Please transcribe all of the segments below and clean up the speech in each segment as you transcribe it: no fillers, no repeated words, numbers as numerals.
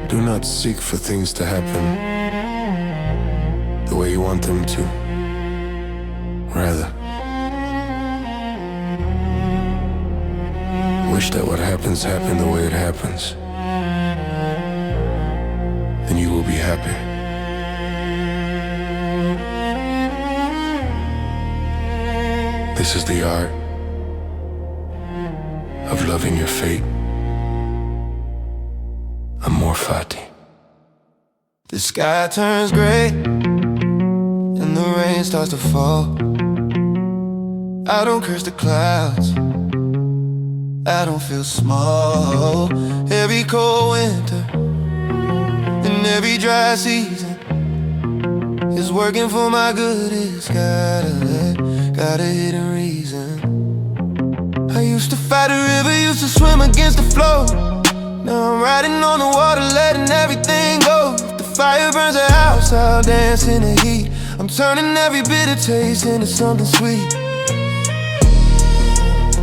Do not seek for things to happen the way you want them to. Rather, wish that what happens happen the way it happens. Then you will be happy. This is the art of loving your fate. Amor Fati. The sky turns gray and the rain starts to fall. I don't curse the clouds, I don't feel small. Every cold winter and every dry season is working for my good. It's got a hidden reason. I used to fight a river, used to swim against the flow. Now I'm riding on the water, letting everything go. If the fire burns a house, I'll dance in the heat. I'm turning every bitter taste into something sweet.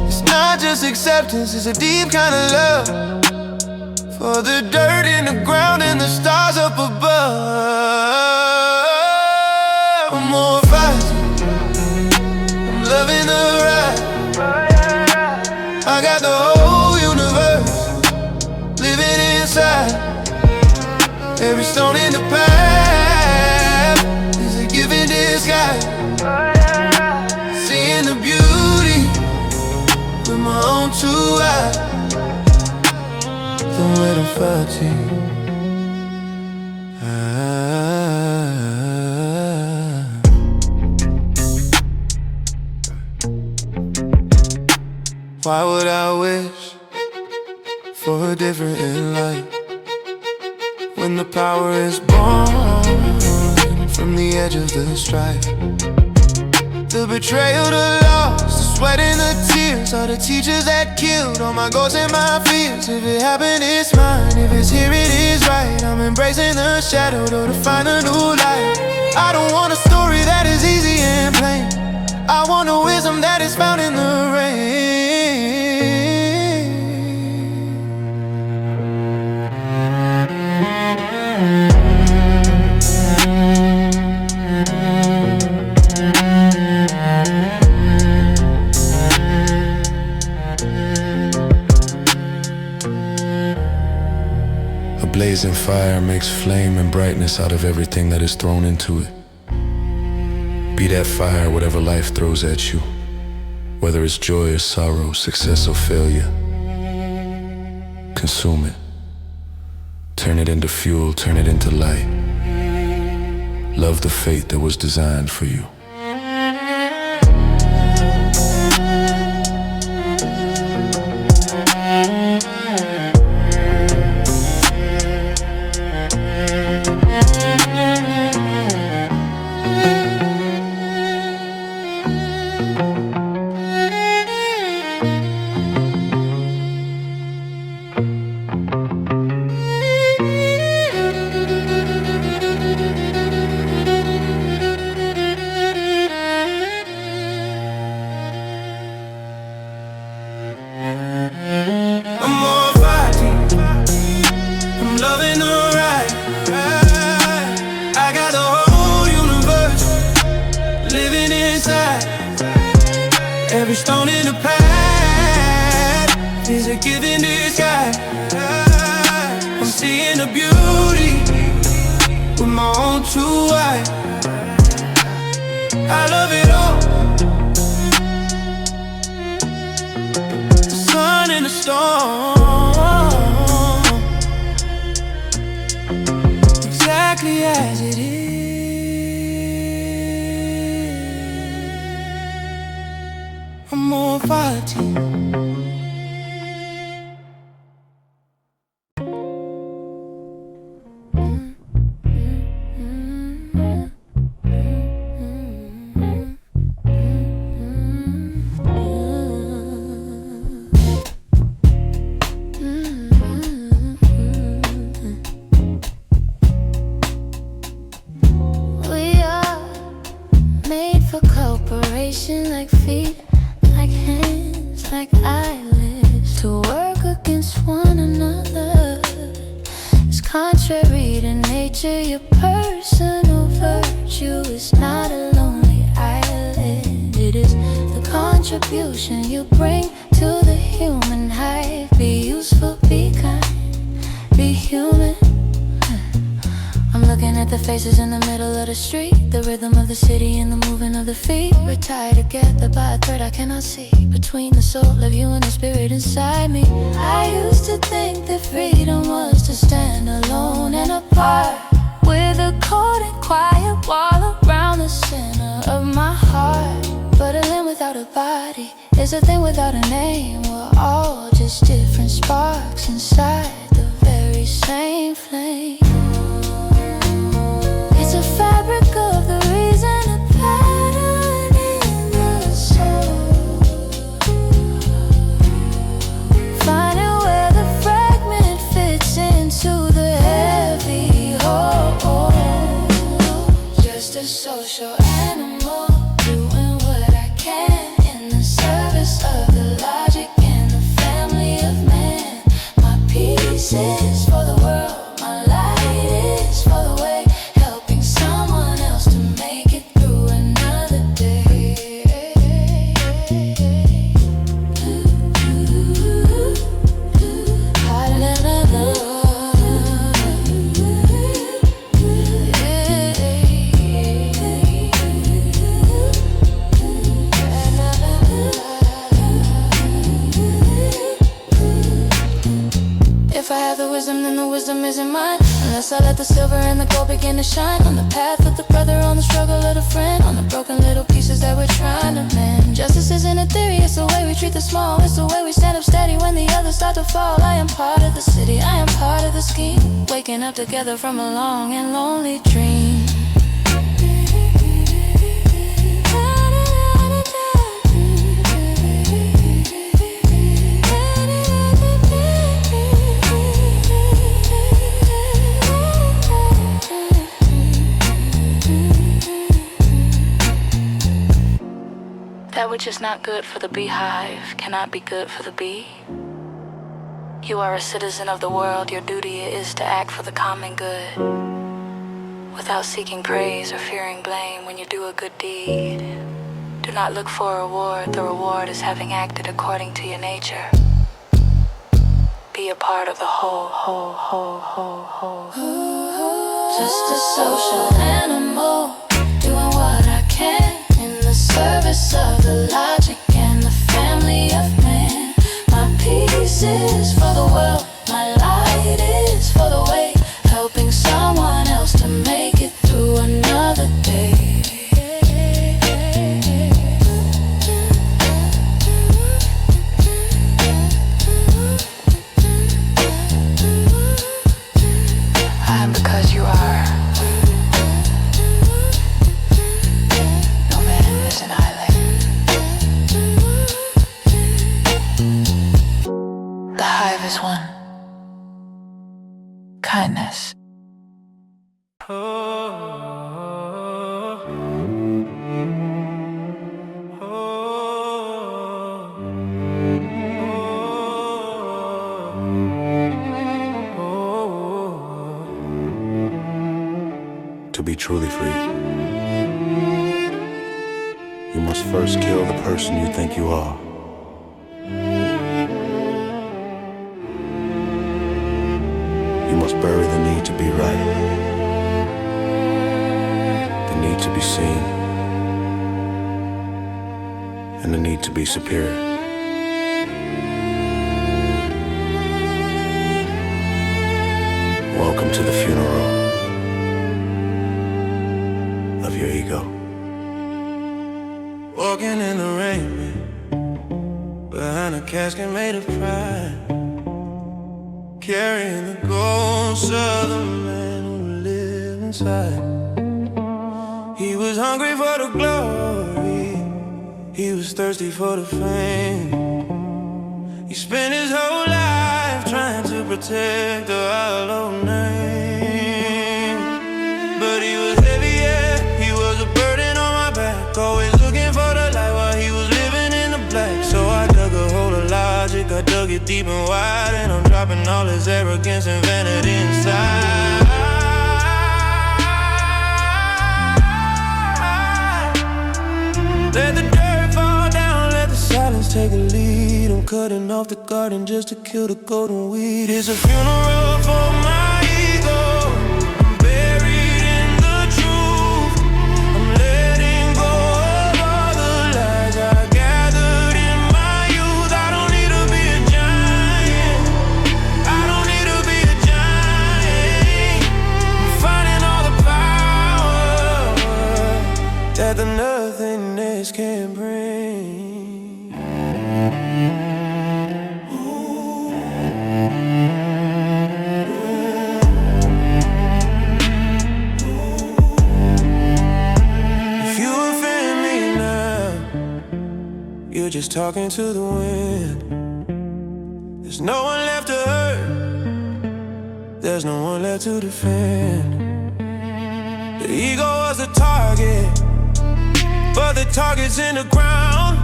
It's not just acceptance, it's a deep kind of love for the dirt in the ground and the stars up above. I'm more Fati, I'm loving the ride. I got the whole universe living inside. Every stone in the path is a gift in disguise. Seeing the beauty with my own two eyes. Don't let them fight you. Why would I wish for a different light when the power is born from the edge of the strife? The betrayal, the loss, the sweat and the tears are the teachers that killed all my goals and my fears. If it happened, it's mine. If it's here, it is right. I'm embracing the shadow, though, to find a new light. I don't want a story that is easy and plain. I want a wisdom that is found in the rain. A blazing fire makes flame and brightness out of everything that is thrown into it. Be that fire whatever life throws at you, whether it's joy or sorrow, success or failure. Consume it. Turn it into fuel, turn it into light. Love the fate that was designed for you. Every stone in the path is a gift in disguise. I'm seeing the beauty with my own two eyes. I love it all, the sun and the storm, exactly as it is. Amor Fati. nature, your personal virtue is not a lonely island. It is the contribution you bring to the human hive. Be useful, be kind, be human. I'm looking at the faces in the middle of the street, the rhythm of the city and the moving of the feet. We're tied together by a thread I cannot see, between the soul of you and the spirit inside me. I used to think that freedom was to stand alone and apart, with a cold and quiet wall around the center of my heart. But a limb without a body is a thing without a name. We're all just different sparks inside the very same flame. It's a fabric of the reason, a pattern in the soul. Finding where the fragment fits into the heavy whole. Just a social animal, doing what I can in the service of the logic and the family of man. My peace is for the world, my light is for the way. If I have the wisdom, then the wisdom isn't mine, unless I let the silver and the gold begin to shine. On the path of the brother, on the struggle of the friend, on the broken little pieces that we're trying to mend. Justice isn't a theory, it's the way we treat the small. It's the way we stand up steady when the others start to fall. I am part of the city, I am part of the scheme, waking up together from a long and lonely dream. That which is not good for the beehive cannot be good for the bee. You are a citizen of the world. Your duty is to act for the common good, without seeking praise or fearing blame when you do a good deed. Do not look for a reward. The reward is having acted according to your nature. Be a part of the whole. Just a social animal, doing what I can in the service of the logic and the family of man. My peace is for the world, my light is for the way, helping someone else to make it through another day. I am because you are. No man is an island. The hive is one. Kindness. To be truly free, you must first kill the person you think you are. You must bury the need to be right, the need to be seen, and the need to be superior. Welcome to the funeral of your ego. Walking in the rain, behind a casket made of pride, carrying the ghost of the man who lived inside. He was hungry for the glory, he was thirsty for the fame. He spent his whole life trying to protect the hallowed name. But he was heavy, yeah, he was a burden on my back, always looking for the light while he was living in the black. So I dug a hole of logic, I dug it deep and wide, and I'm dropping all his arrogance and vanity inside. take a lead. I'm cutting off the garden just to kill the golden weed. It's a funeral for my ego. I'm buried in the truth. I'm letting go of all the lies I gathered in my youth. I don't need to be a giant. I don't need to be a giant. I'm finding all the power that the nothingness can bring. You're just talking to the wind. There's no one left to hurt. There's no one left to defend. The ego was the target, but the target's in the ground.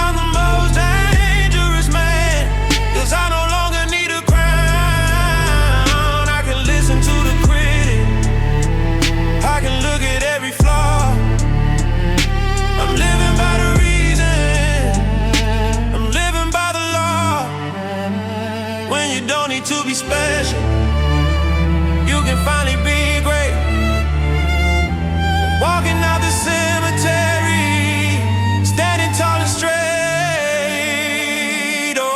I'm the most dangerous man, 'cause I no longer need a crown. I can listen to the critic, I can look at every flaw. I'm living by the don't need to be special. You can finally be great. Walking out the cemetery, standing tall and straight. Oh.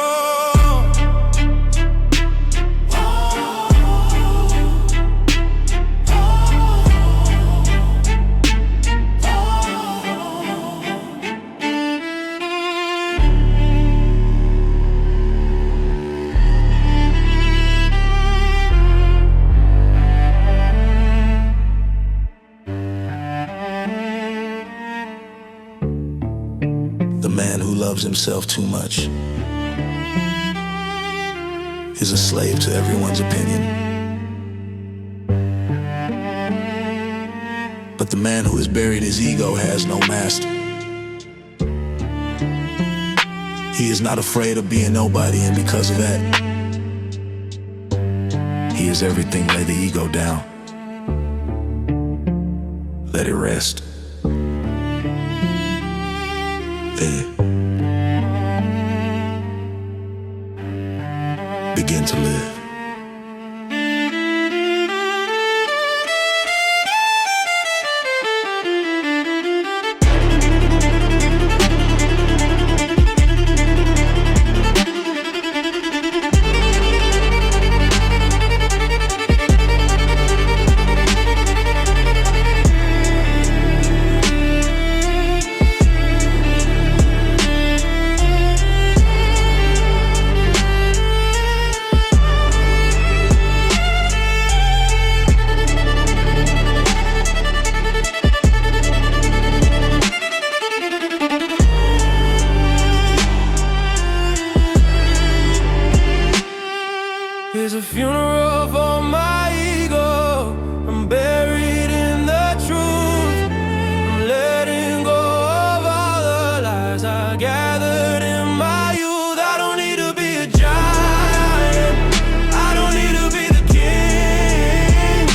Loves himself too much is a slave to everyone's opinion. But the man who has buried his ego has no master. He is not afraid of being nobody, and because of that, he is everything. Lay the ego down. Let it rest. There. Begin to live. It's a funeral for my ego. I'm buried in the truth. I'm letting go of all the lies I gathered in my youth. I don't need to be a giant. I don't need to be the king.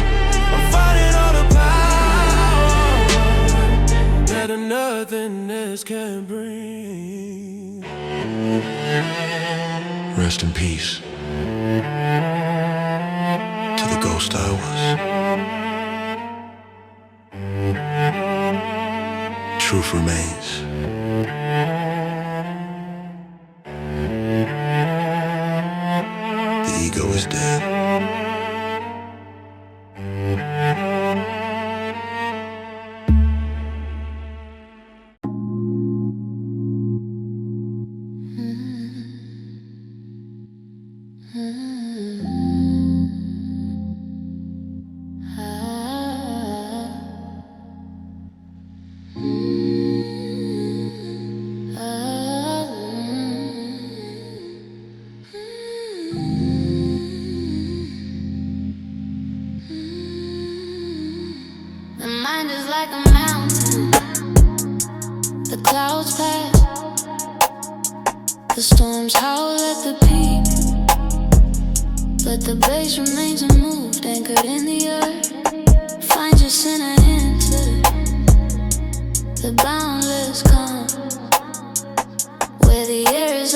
I'm finding all the power that a nothingness can bring. Rest in peace. To the ghost I was. Truth remains. The ego is dead. Mind is like a mountain. The clouds pass. The storms howl at the peak, but the base remains unmoved, anchored in the earth. Find your center, enter the boundless calm.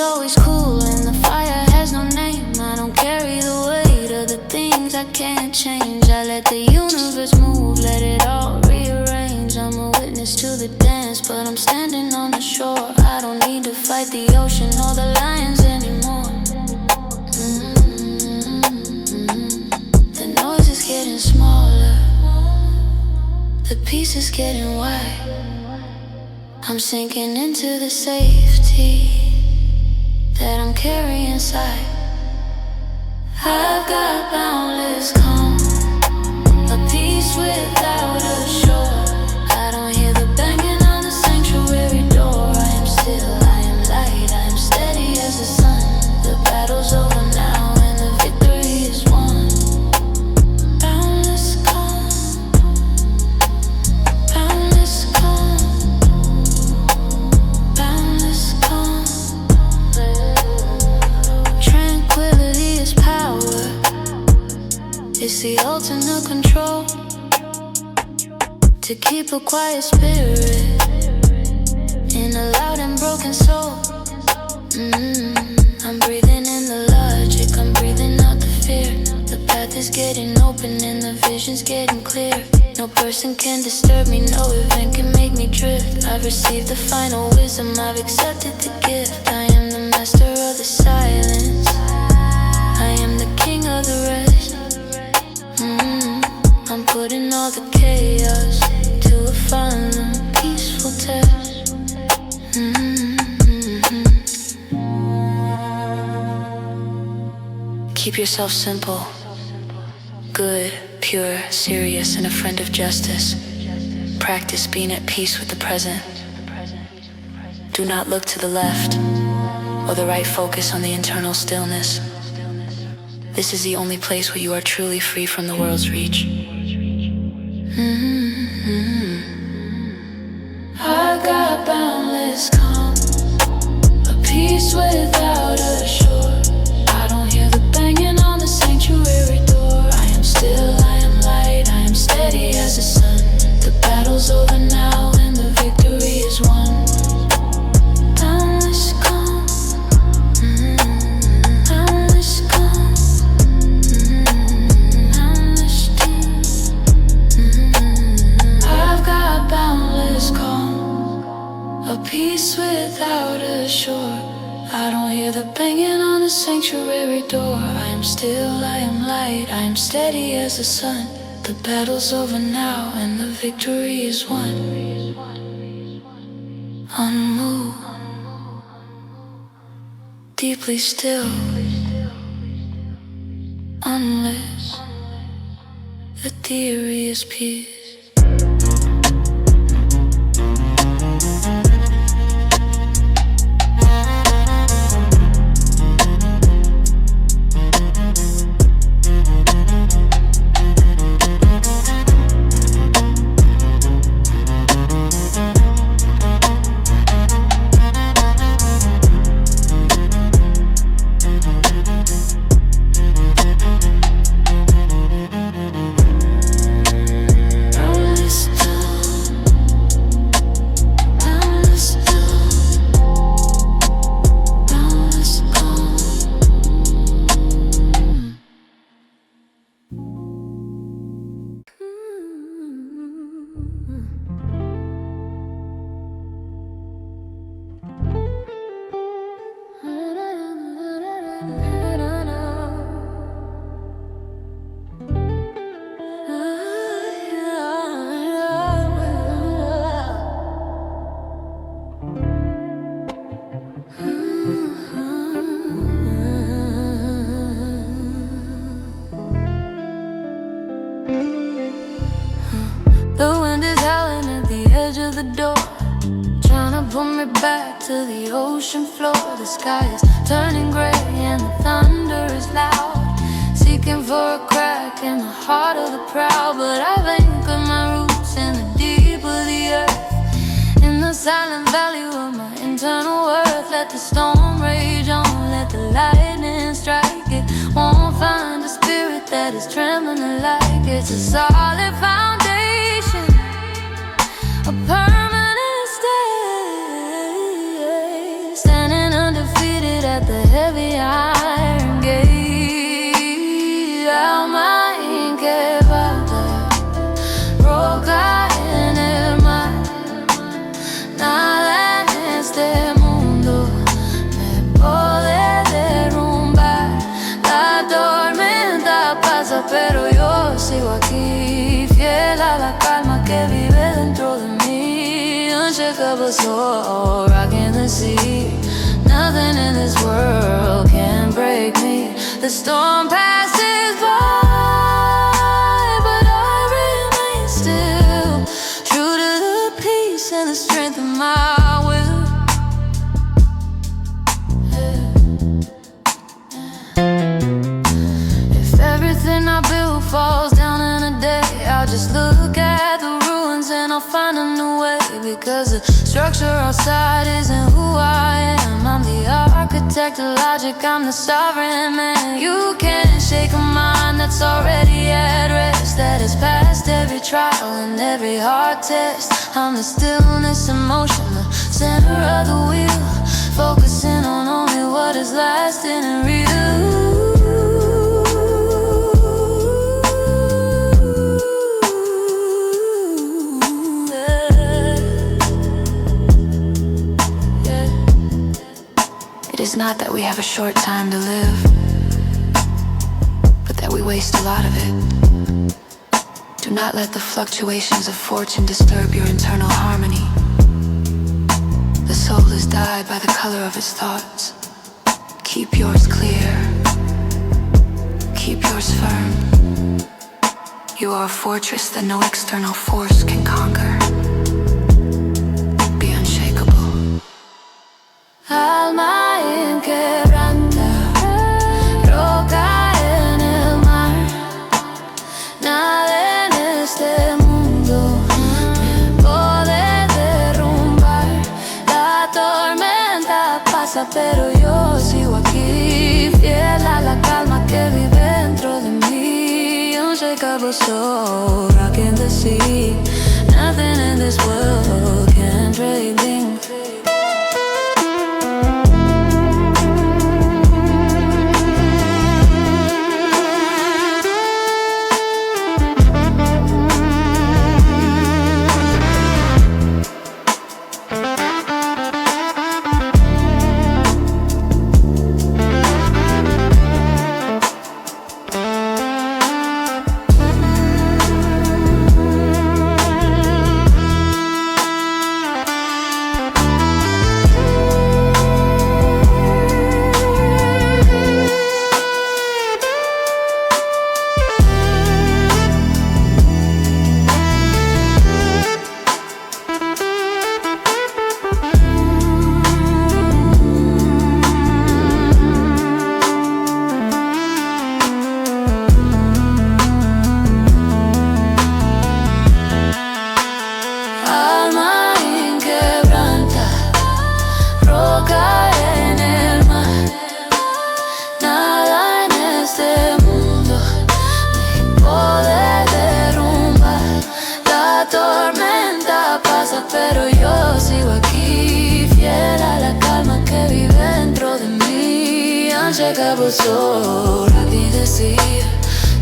always cool and the fire has no name. I don't carry the weight of the things I can't change. I let the universe move, let it all rearrange. I'm a witness to the dance, but I'm standing on the shore. I don't need to fight the ocean or the lions anymore. The noise is getting smaller, the peace is getting wide. I'm sinking into the safety that I'm carrying inside. I've got boundless calm, a peace without a shore. I don't hear the banging on the sanctuary door. I am still, I am light, I am steady as the sun. The battle's over now and the victory is won. Boundless calm, boundless calm, boundless calm. Tranquility is power, it's the ultimate control. To keep a quiet spirit in a loud and broken soul. I'm breathing in the logic, I'm breathing out the fear. The path is getting open and the vision's getting clear. No person can disturb me, no event can make me drift. I've received the final wisdom, I've accepted the gift. I am the master of the silence, I am the king of the rest. I'm putting all the chaos to a final peaceful test. Keep yourself simple, good, pure, serious, and a friend of justice. Practice being at peace with the present. Do not look to the left or the right, focus on the internal stillness. This is the only place where you are truly free from the world's reach. I got boundless calm, a peace without a shore. I don't hear the banging on the sanctuary door. I am still, I am light, I am steady as the sun. The battle's over now and the victory is won. Boundless calm, boundless calm, boundless peace. I've got boundless calm, a peace without a shore. I don't hear the banging on the sanctuary door. I am still, I am light, I am steady as the sun. The battle's over now and the victory is won. Unmoved, deeply still, unless the theory is peace. The wind is howling at the edge of the door, trying to pull me back to the ocean floor. The sky is turning gray and the thunder is loud, seeking for a crack in the heart of the proud. But I've anchored my roots in the deep of the earth, in the silent valley of my internal worth. Let the storm rage on, let the lightning strike. It won't find a spirit that is trembling like it's a solid foundation, a permanent stay, standing undefeated pasa, pero yo sigo aquí, fiel a la calma que vive dentro de mí. Unshakable soul, rocking the sea. Nothing in this world can break me. The storm passes by, but I remain still, true to the peace and the strength of my will. If everything I build falls down in a day, I'll just look at the ruins and I'll find a new way. Because the structure outside isn't who I am. I'm the architect of logic, I'm the sovereign man. You can't shake a mind that's already at rest, that has passed every trial and every hard test. I'm the stillness in motion, the center of the wheel, focusing on only what is lasting and real. It's not that we have a short time to live, but that we waste a lot of it. Do not let the fluctuations of fortune disturb your internal harmony. The soul is dyed by the color of its thoughts. Keep yours clear. Keep yours firm. You are a fortress that no external force can conquer. Be unshakable. Alma inquebranta, roca en el mar. Nada en este mundo me puede derrumbar. La tormenta pasa, pero yo sigo aquí, fiel a la calma que vive dentro de mí. Unshakable soul, rocking the sea. Nothing in this world can break me. Pero yo sigo aquí, fiel a la calma que vive dentro de mí. Unshakable soul, rocking the sea.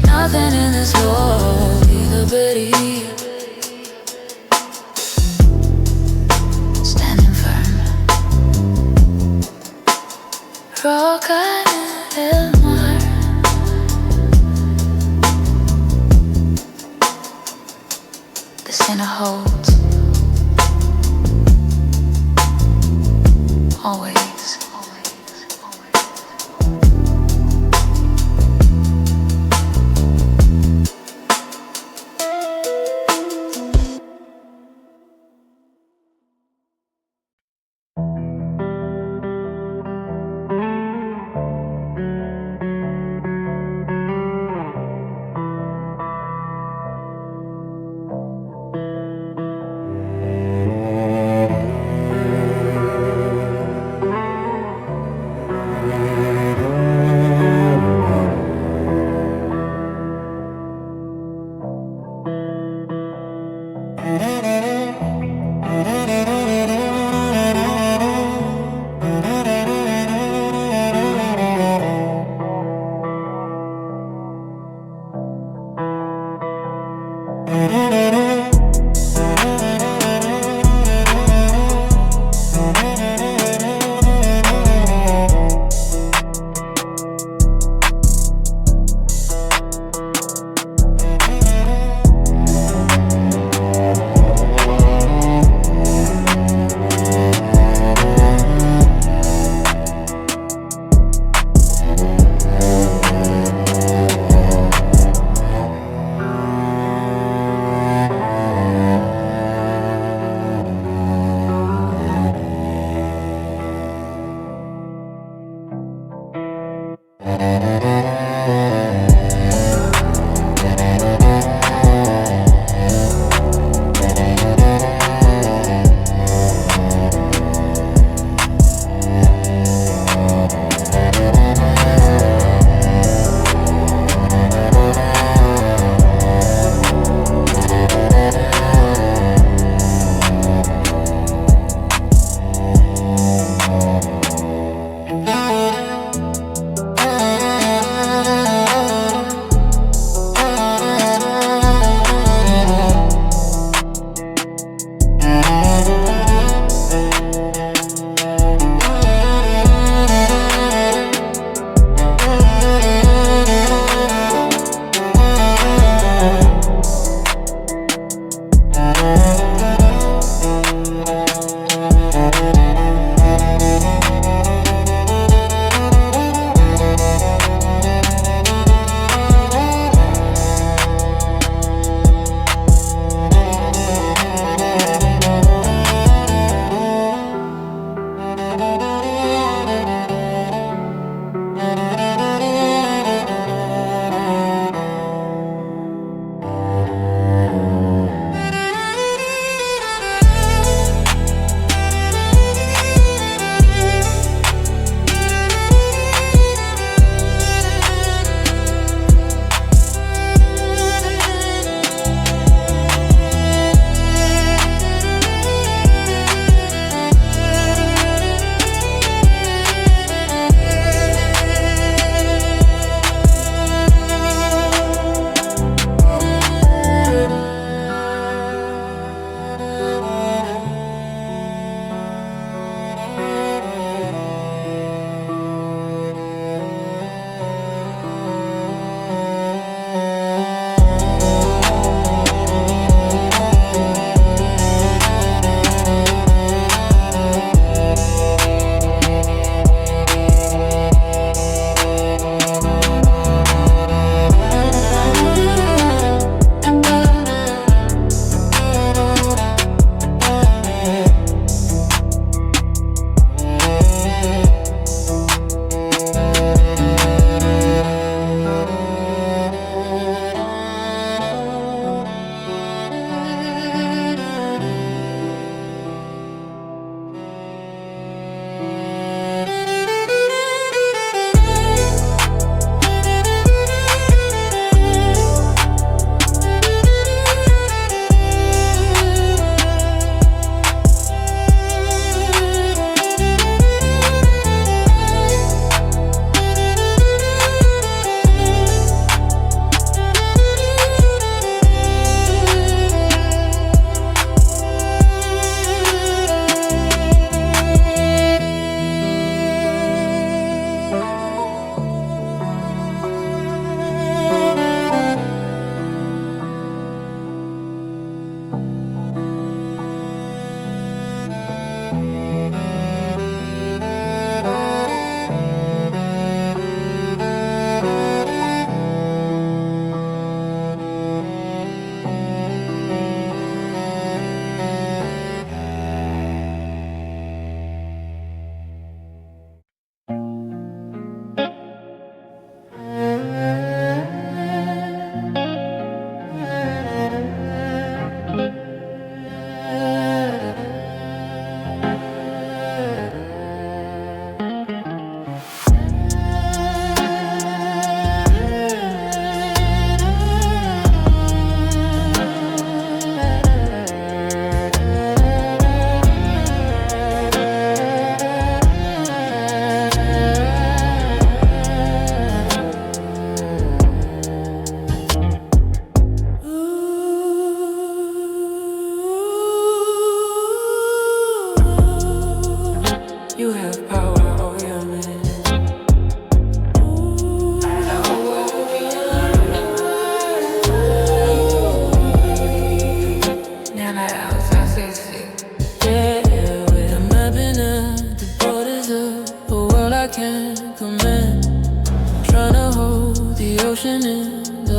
Nothing in this world either but here. Standing firm. Roca en el mar. The sinner holds. Always.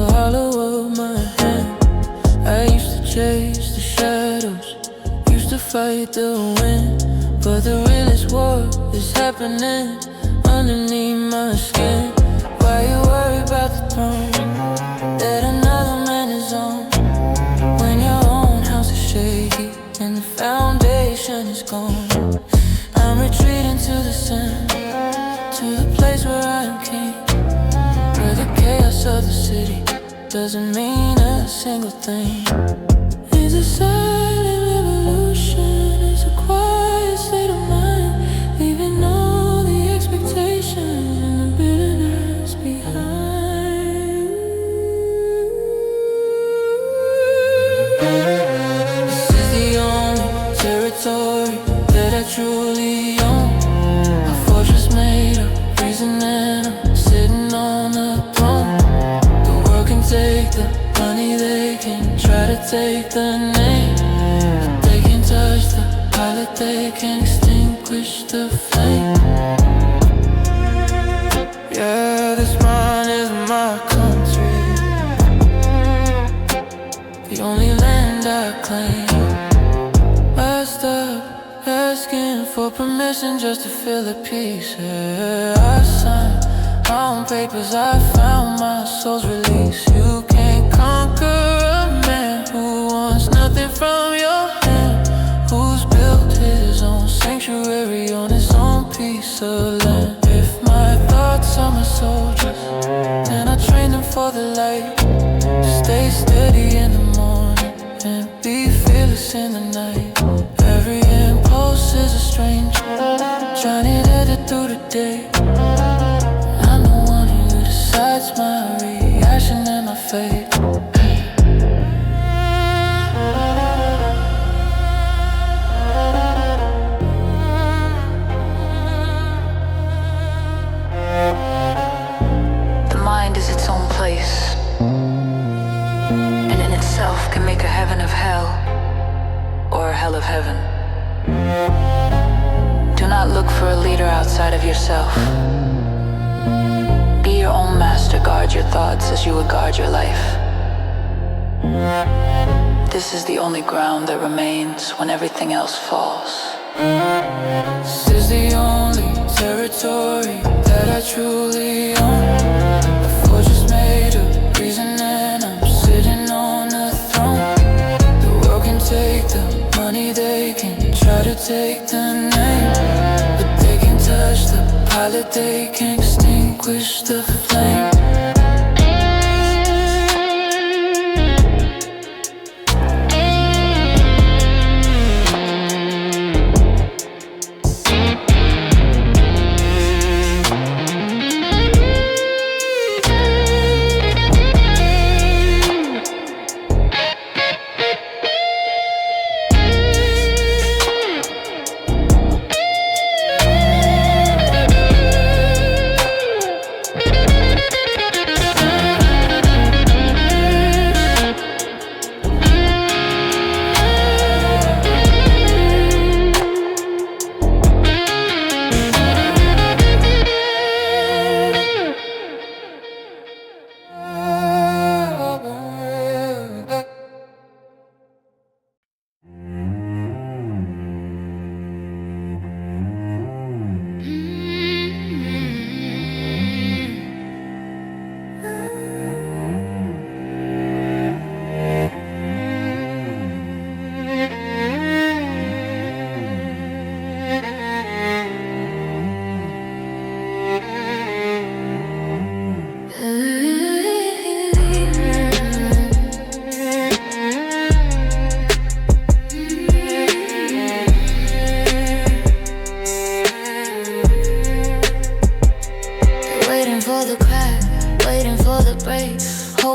the hollow of my hand. I used to chase the shadows, used to fight the wind, but the realest war is happening underneath my skin. Why you worry about the throne that another man is on, when your own house is shaky and the foundation is gone? I'm retreating to the sun, to the place where I am king, where the chaos of the city doesn't mean a single thing. It's a silent revolution, it's a quiet state of mind, leaving all the expectations and the bitterness behind. This is the only territory that I truly own, a fortress made of reason and I'm sitting on a throne. The world can take the money, they can try to take the name, but they can touch the pilot, they can extinguish the flame. Yeah, this mine is my country, the only land I claim. I stopped asking for permission just to feel at peace. Yeah, I signed my own papers, I found my soul's release. You can't conquer a man who wants nothing from your hand, who's built his own sanctuary on his own piece of land. If my thoughts are my soldiers, then I train them for the light, stay steady in the morning and be fearless in the night. Every impulse is a stranger, trying to edit through the day. I'm the one who decides my reaction and my fate. The mind is its own place, and in itself can make a heaven of hell or a hell of heaven. Do not look for a leader outside of yourself. Be your own master, guard your thoughts as you would guard your life. This is the only ground that remains when everything else falls. This is the only territory that I truly own, a fortress made of reason and I'm sitting on a throne. The world can take the money, they can try to take the name, but they can touch the pilot, they can extinguish the flame.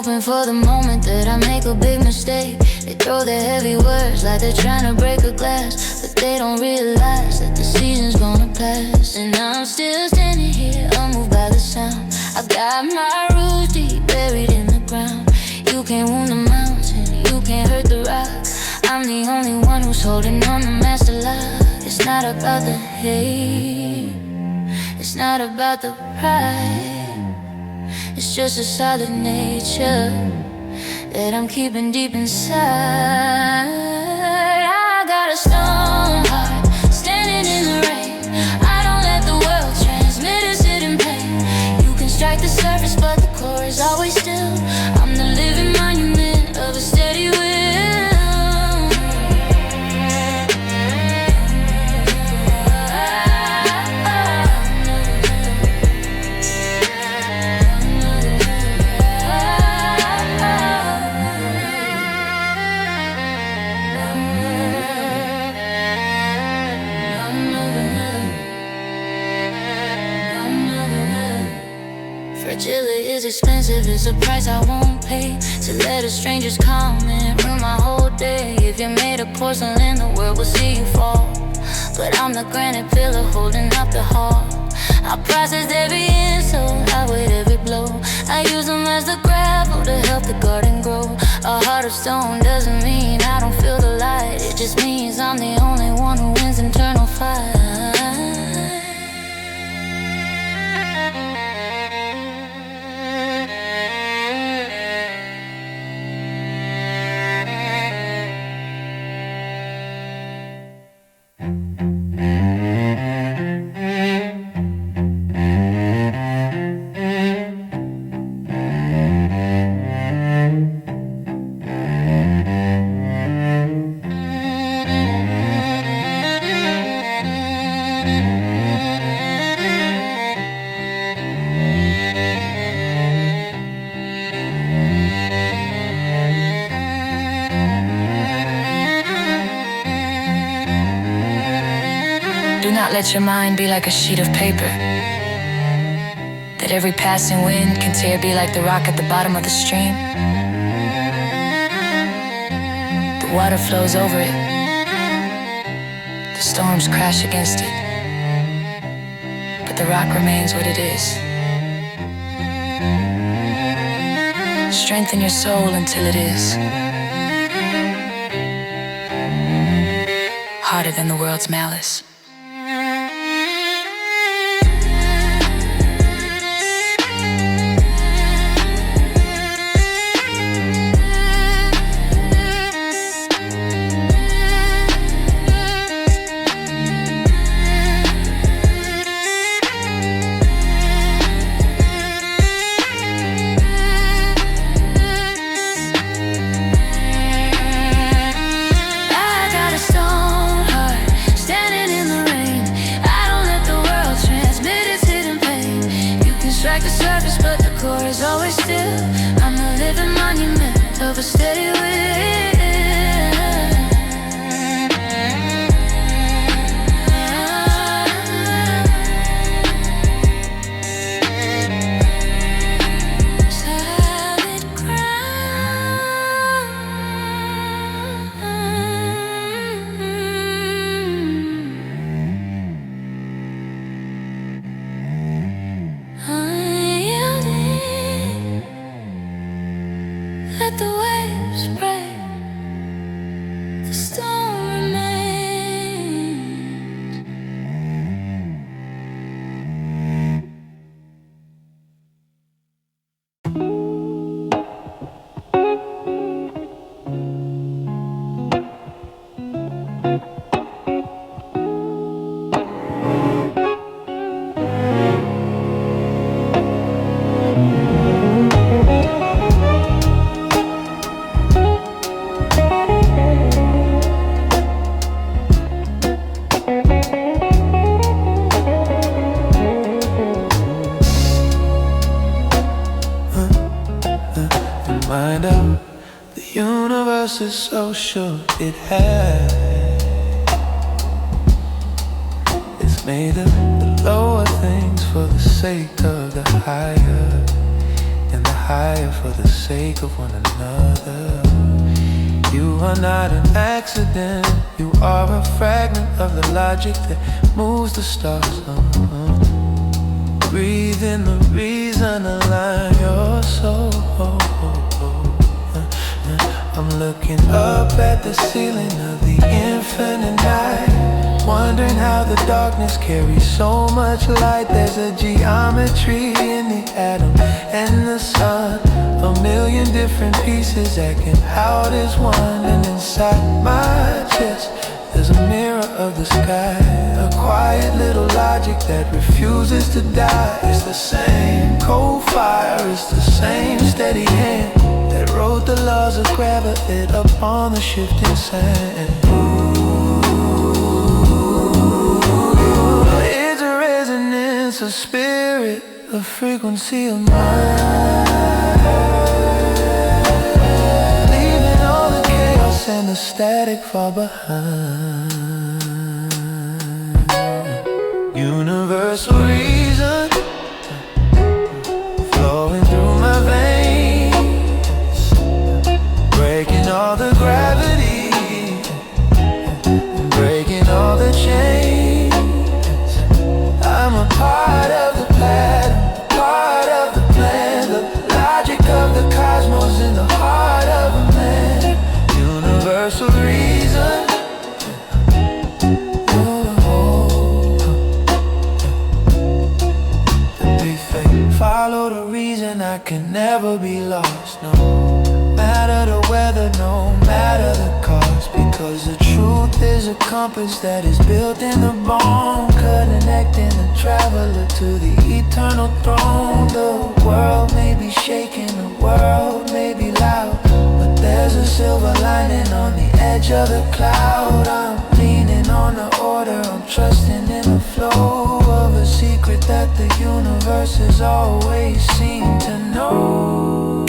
hoping for the moment that I make a big mistake. They throw their heavy words like they're trying to break a glass, but they don't realize that the season's gonna pass. And I'm still standing here, unmoved by the sound. I've got my roots deep buried in the ground. You can't wound the mountain, you can't hurt the rock. I'm the only one who's holding on to master lock. It's not about the hate, it's not about the pride, it's It's just a solid nature that I'm keeping deep inside. I got a stone heart standing in the rain. I don't let the world transmit its hidden pain. You can strike the surface, but the core is always still. I'm the living monument of a steady will. Fragility is expensive, it's a price I won't pay. To let a stranger's comment ruin my whole day. If you're made of porcelain, the world will see you fall. But I'm the granite pillar holding up the hall. I process every insult, I weight every blow. I use them as the gravel to help the garden grow. A heart of stone doesn't mean I don't feel the light. It just means I'm the only one who wins internal fight. Do not let your mind be like a sheet of paper that every passing wind can tear, be like the rock at the bottom of the stream. The water flows over it, the storms crash against it, but the rock remains what it is. Strengthen your soul until it is harder than the world's malice. Of a steady will. Solid ground. Unyielding. Let the waves break, the storm remains. Mind out, the universe is so sure it has. It's made of the lower things for the sake of the higher, and the higher for the sake of one another. You are not an accident, you are a fragment of the logic that moves the stars. Breathe in the reason, align your soul. I'm looking up at the ceiling of the infinite night. wondering how the darkness carries so much light. There's a geometry in the atom and the sun, a million different pieces acting out as one. And inside my chest there's a mirror of the sky, a quiet little logic that refuses to die. It's the same cold fire, it's the same steady hand that wrote the laws of gravity up on the shifting sand. It's a resonance of spirit, a frequency of mind, leaving all the chaos and the static far behind. Universal reason flowing through my veins, breaking all the gravity, breaking all the chains. I'm a part of the pattern, part of the plan, the logic of the cosmos in the heart of a man. Universal reason. Follow the reason, I can never be lost. No matter the weather, no matter the cost, because the truth is a compass that is built in the bone, connecting the traveler to the eternal throne. The world may be shaking, the world may be loud, but there's a silver lining on the edge of the cloud. I'm leaning on the order, I'm trusting in the flow of a secret that the universe has always seemed to know.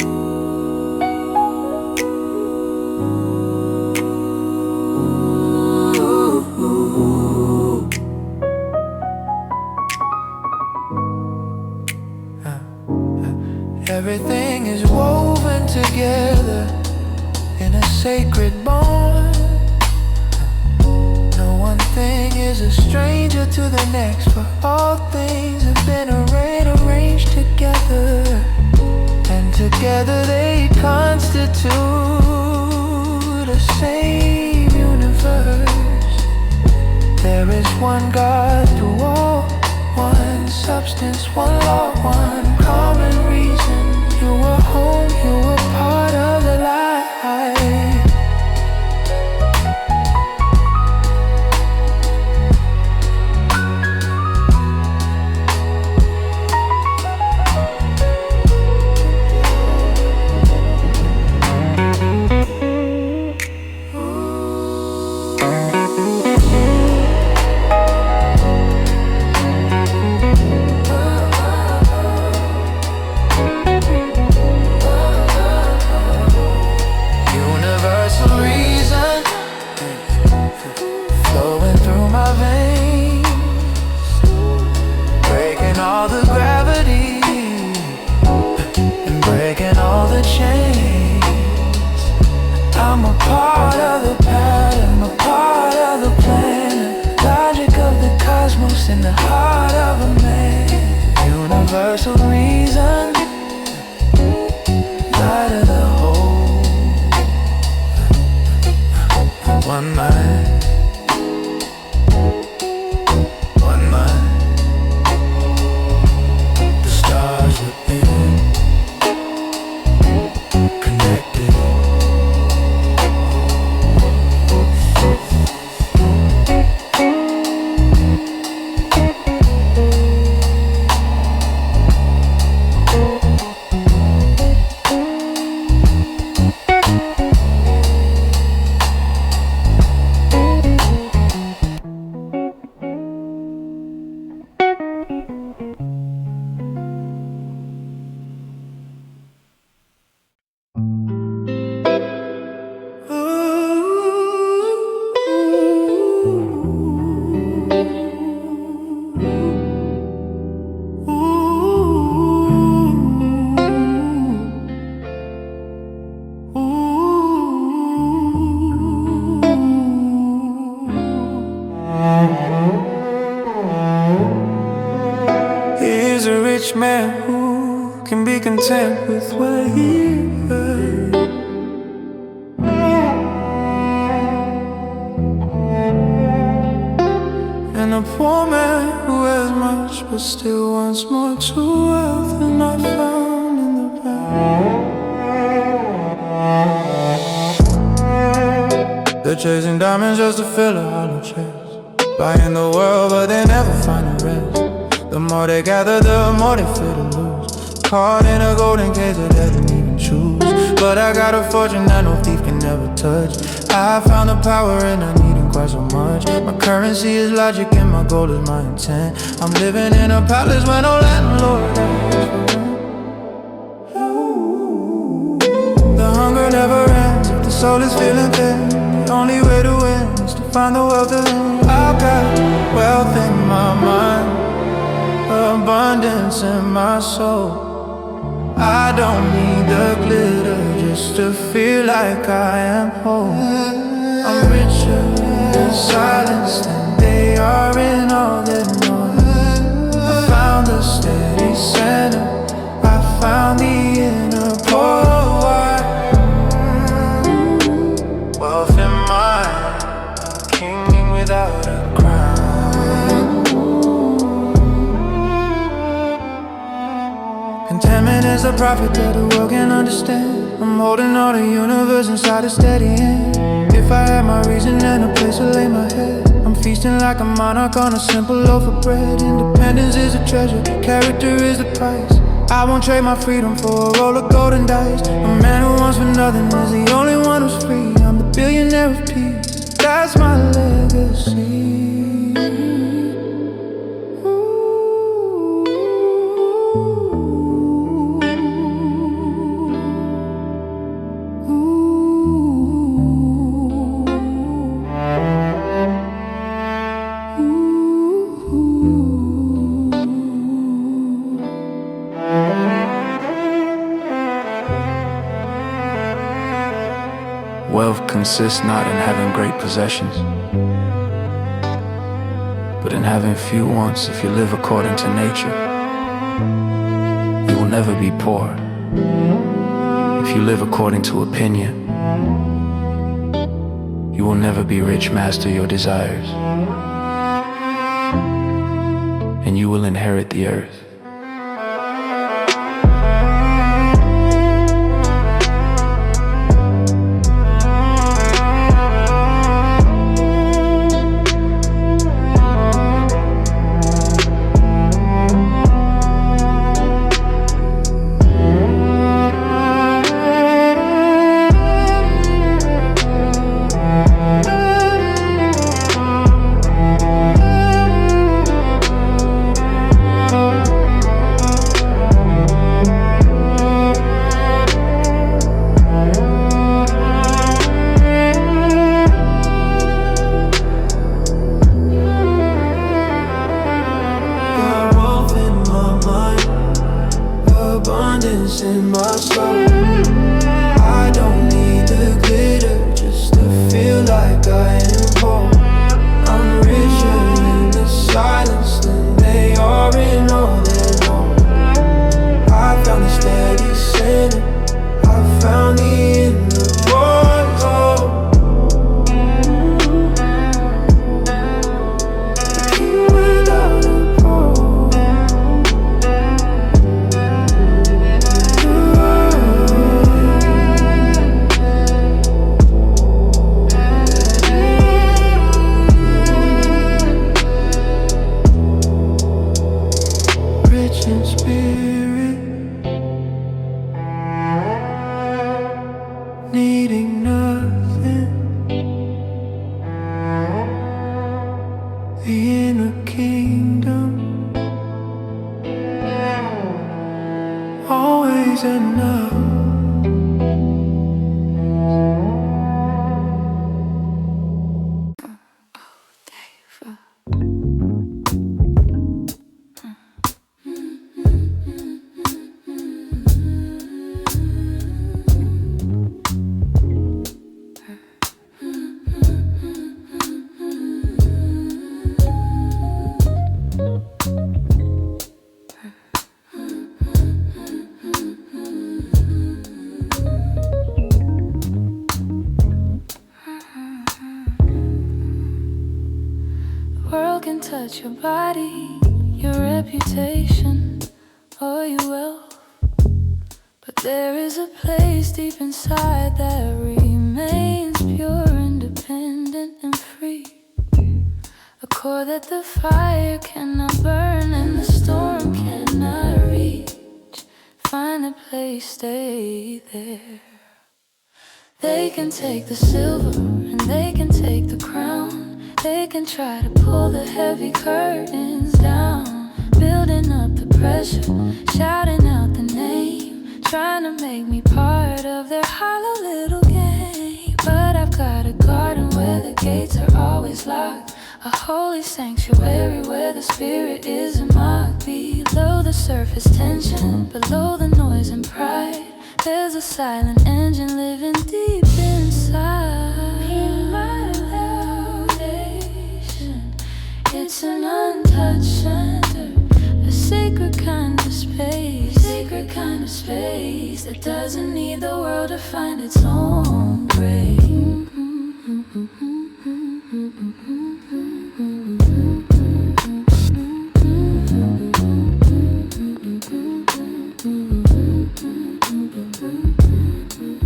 Everything is woven together in a sacred bond. No one thing is a stranger to the next, for all things have been arranged together, and together they constitute a same universe. There is one God through all, one substance, one law, one common reason. You are home, you are part of the light. I'm a part of the pattern, a part of the plan, logic of the cosmos in the heart of a man. Universal reason, light of the whole. One mind, one mind. The stars within, connected. Man who can be content with what he has. but still wants more to wealth than I found in the past. They're chasing diamonds just to fill a hollow chest, buying the world but they never find a rest. The more they gather, the more they fear to lose, caught in a golden cage that they didn't even choose. But I got a fortune that no thief can ever touch. I found the power and I need it quite so much. My currency is logic and my goal is my intent. I'm living in a palace where no landlord asks for rent. The hunger never ends if the soul is feeling thin. The only way to win is to find the wealth within. I've got wealth in my mind, abundance in my soul. I don't need the glitter just to feel like I am whole. I'm richer in silence than they are in all their noise. I found the steady center, I found the inner core. Wealth in mind, king without a crown. Contentment is a prophet that the world can understand. I'm holding all the universe inside a steady hand. If I had my reason and a place to lay my head, I'm feasting like a monarch on a simple loaf of bread. Independence is a treasure, character is the price. I won't trade my freedom for a roll of golden dice. A man who wants for nothing is the only one who's free. I'm the billionaire of peace, that's my legacy. Wealth consists not in having great possessions, but in having few wants. If you live according to nature, you will never be poor. If you live according to opinion, you will never be rich. Master your desires, and you will inherit the earth. In my soul, I don't need the glitter just to feel like I am whole. I'm richer in the silence than they are in all their noise. I found a steady center, I found the inner voice. The king without a pole. In spirit, needing nothing, the inner kingdom, always enough. Touch your body, your reputation, or your wealth. But there is a place deep inside that remains pure, independent, and free. A core that the fire cannot burn and the storm cannot reach. Find a place, stay there. They can take the silver and they can take the crown. They can try to pull the heavy curtains down, building up the pressure, shouting out the name, trying to make me part of their hollow little game. But I've got a garden where the gates are always locked, a holy sanctuary where the spirit is a mock. Below the surface tension, below the noise and pride, there's a silent engine living deep inside. Be my foundation. It's an untouched center, a sacred kind of space that doesn't need the world to find its own grace.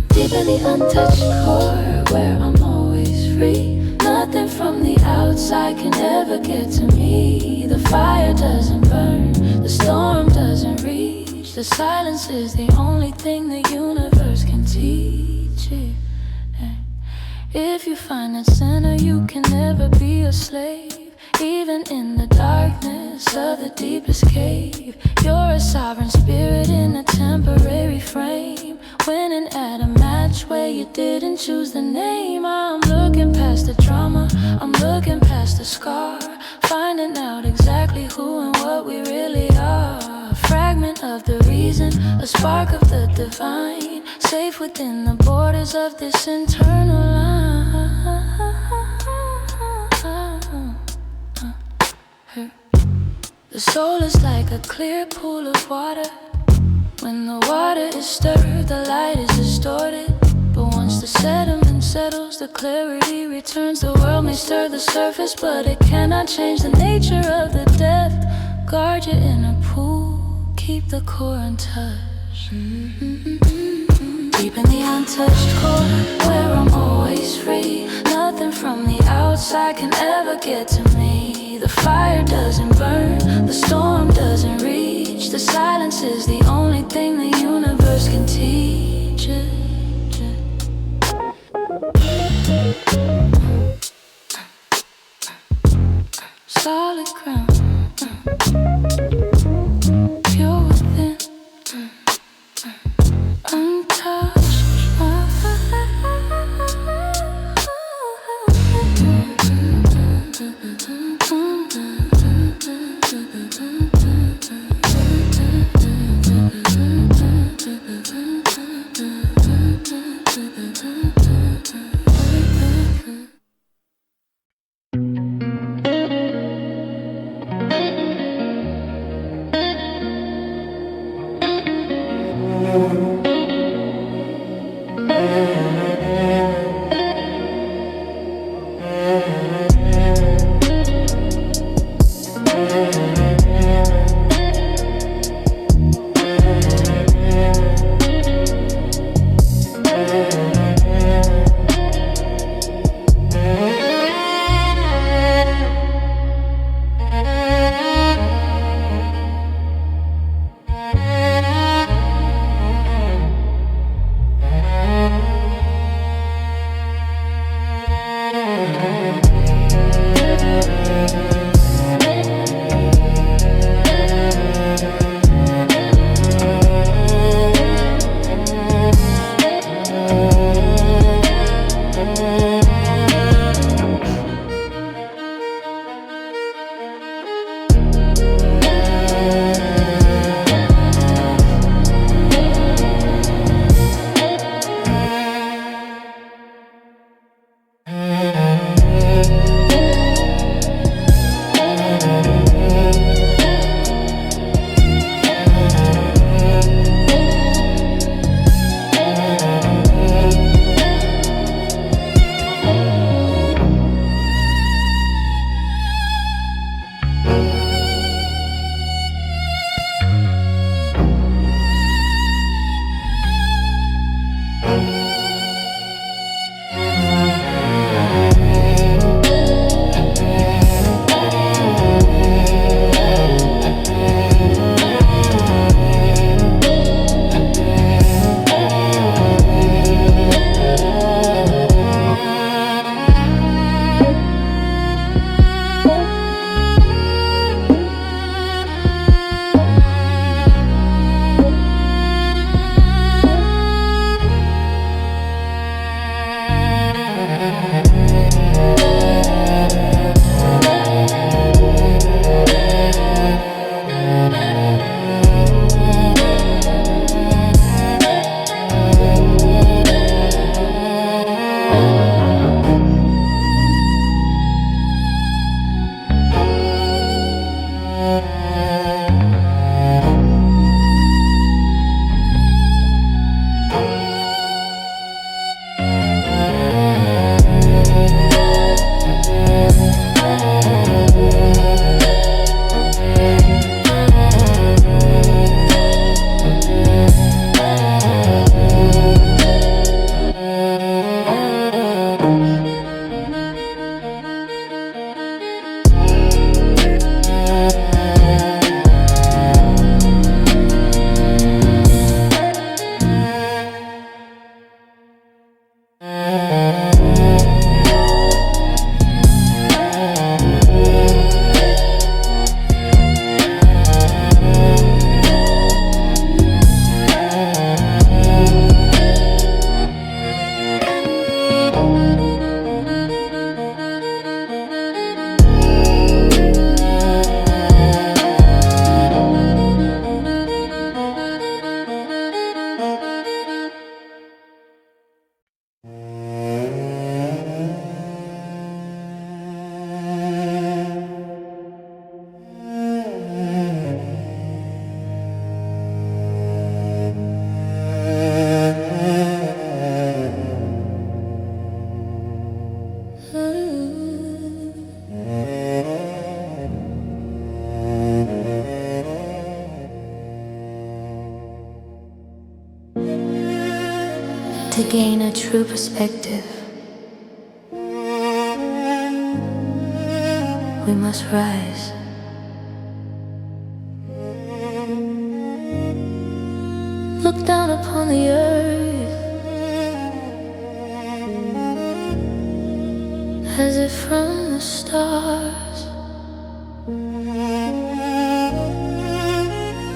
Deep in the untouched core, where I'm always free. Nothing from the outside can ever get to me. The fire doesn't burn, the storm doesn't reach. The silence is the only thing the universe can teach it. If you find that center, you can never be a slave. Even in the darkness of the deepest cave, you're a sovereign spirit in a temporary frame, winning at a match where you didn't choose the name. I'm looking past the drama, I'm looking past the scar, finding out exactly who and what we really are. A fragment of the reason, a spark of the divine, safe within the borders of this internal line. The soul is like a clear pool of water. When the water is stirred, the light is distorted. But once the sediment settles, the clarity returns. The world may stir the surface, but it cannot change the nature of the depth. Guard your inner pool, keep the core untouched. Deep in the untouched core, where I'm always free. Nothing from the outside can ever get to me. The fire doesn't burn, the storm doesn't reach. The silence is the only thing the universe can teach it. Solid ground, pure within, untouched. To gain a true perspective, we must rise. Look down upon the earth as if from the stars.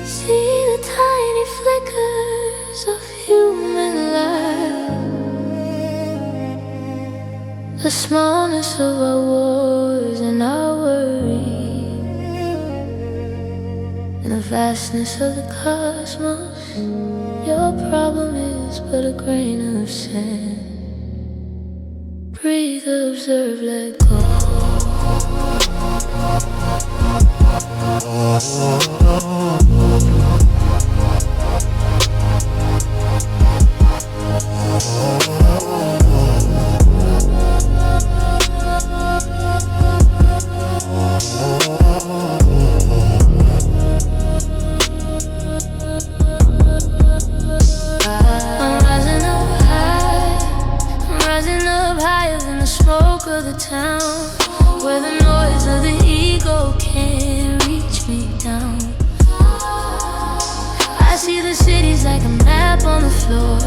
See the tiny flickers of human life, the smallness of our wars and our worry, and the vastness of the cosmos. Your problem is but a grain of sand. Breathe, observe, let go. Of the town, where the noise of the ego can't reach me down. I see the cities like a map on the floor.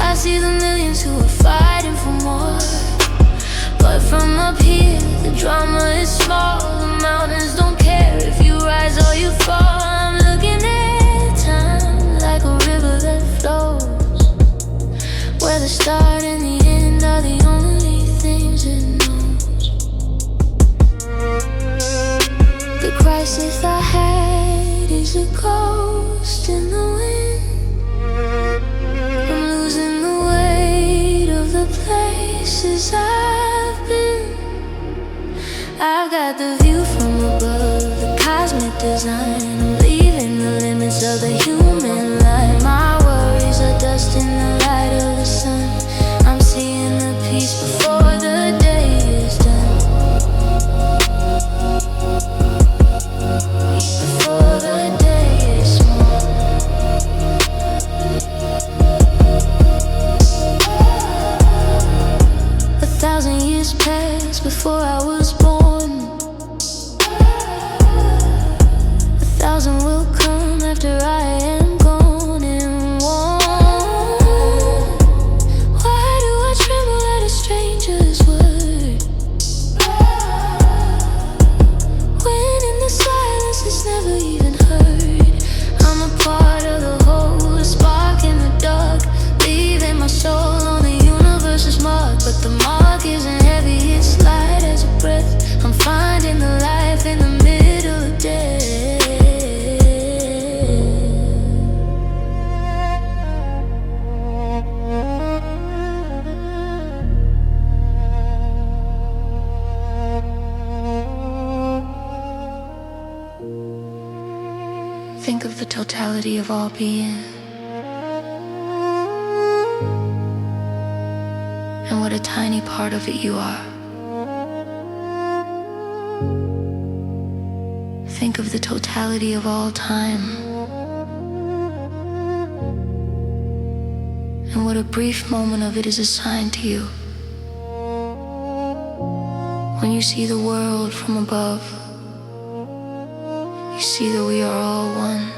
I see the millions who are fighting for more. But from up here, the drama is small. The mountains don't care if you rise or you fall. I'm looking at time like a river that flows, where the start and the end are the only things it knows. The crisis I had is a ghost in the wind. I'm losing the weight of the places I've been. I've got the view from above, the cosmic design. I'm leaving the limits of the human line. My worries are dust in the light of the sun. I'm seeing the peace before the day is done. Before the day is small. 1,000 years passed before I was born. 1,000 will come after I am gone and worn. Why do I tremble at a stranger's word, when in the silence it's never even heard? I'm a part of the whole, a spark in the dark, leaving my soul on the universe's mark. But the mark isn't heavy, it's light as a breath. I'm finding the life in the middle of death. Think of the totality of all being, and what a tiny part of it you are. Think of the totality of all time, and what a brief moment of it is assigned to you. When you see the world from above, you see that we are all one,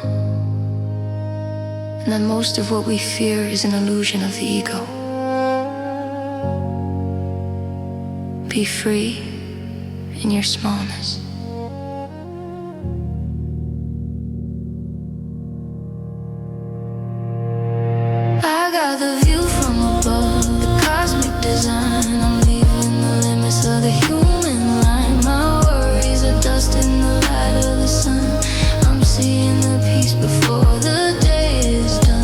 and that most of what we fear is an illusion of the ego. Be free in your smallness. I got the view from above, the cosmic design. I'm leaving the limits of the human line. My worries are dust in the light of the sun. I'm seeing the peace before the day is done.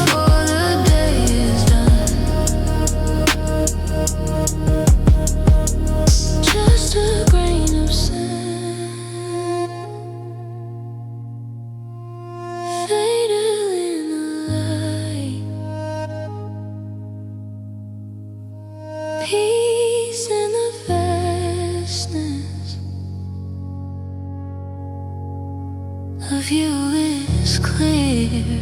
Before the day is done. Just a grain of sand, faded in the light. Peace in the vastness of you is clear.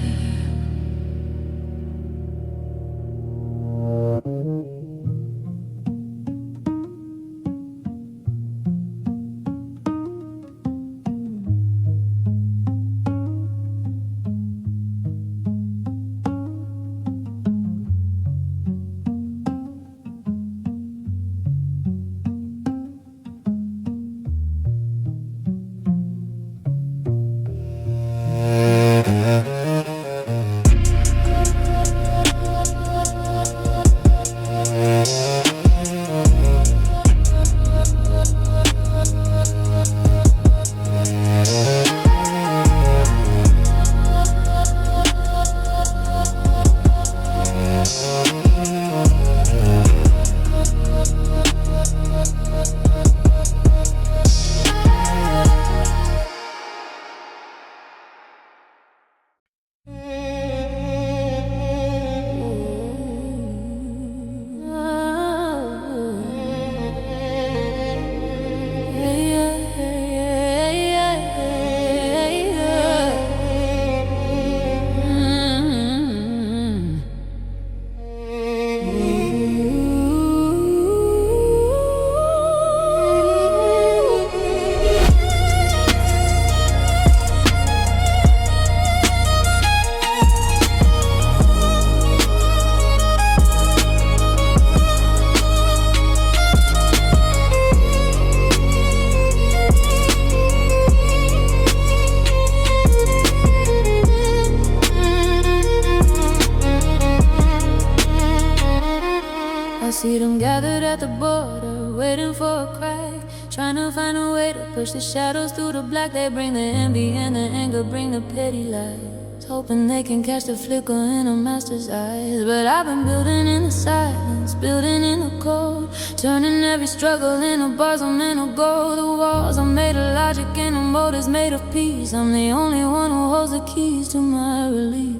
See them gathered at the border, waiting for a crack, trying to find a way to push the shadows through the black. They bring the envy and the anger, bring the petty lies, hoping they can catch the flicker in a master's eyes. But I've been building in the silence, building in the cold, turning every struggle into bars of mental gold. The walls are made of logic and the mold is made of peace. I'm the only one who holds the keys to my release.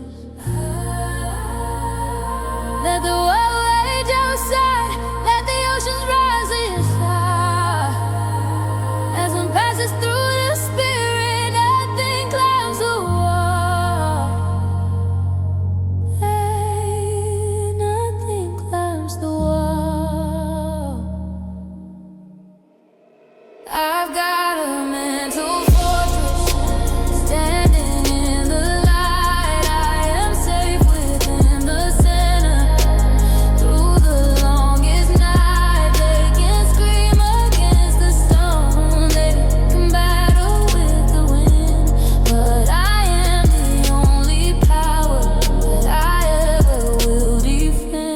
Let the world rage outside, let the oceans rise inside. As one passes through the spirit, nothing climbs the wall. Hey, nothing climbs the wall. I've got a mental fortress standing in the light. I am safe within the center. Through the longest night, they can scream against the stone. They can battle with the wind, but I am the only power that I ever will defend.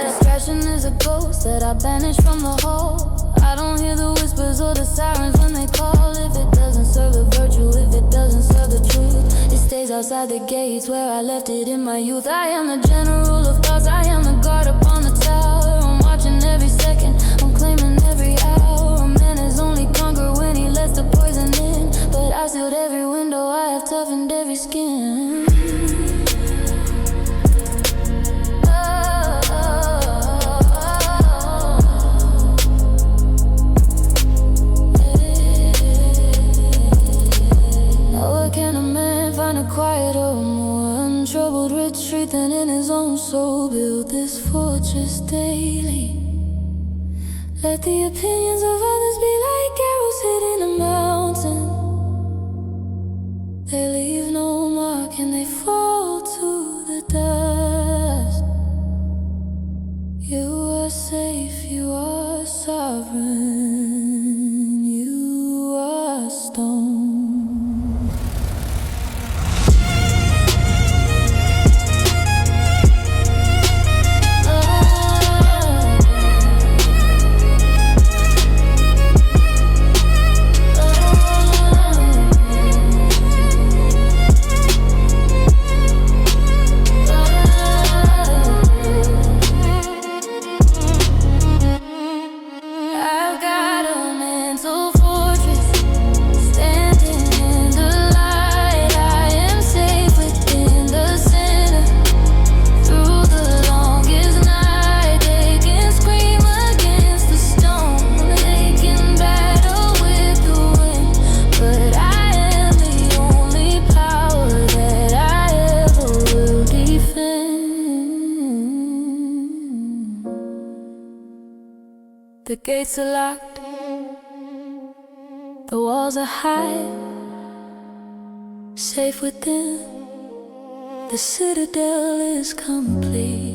Distraction is a ghost that I banish from the hall. I don't hear the whispers or the sirens when they call. If it doesn't serve the virtue, if it doesn't serve the truth, it stays outside the gates where I left it in my youth. I am the general of thoughts, I am the guard upon the tower. I'm watching every second, I'm claiming every hour. A man is only conquered when he lets the poison in, but I sealed every window, I have toughened every skin. Nowhere can a man find a quieter, more untroubled troubled retreat, then in his own soul build this fortress daily. Let the opinions of others be like arrows hitting a mountain. They leave no mark and they fall to the dust. You are safe, you are sovereign, you are stone. The gates are locked, the walls are high. Safe within, the citadel is complete.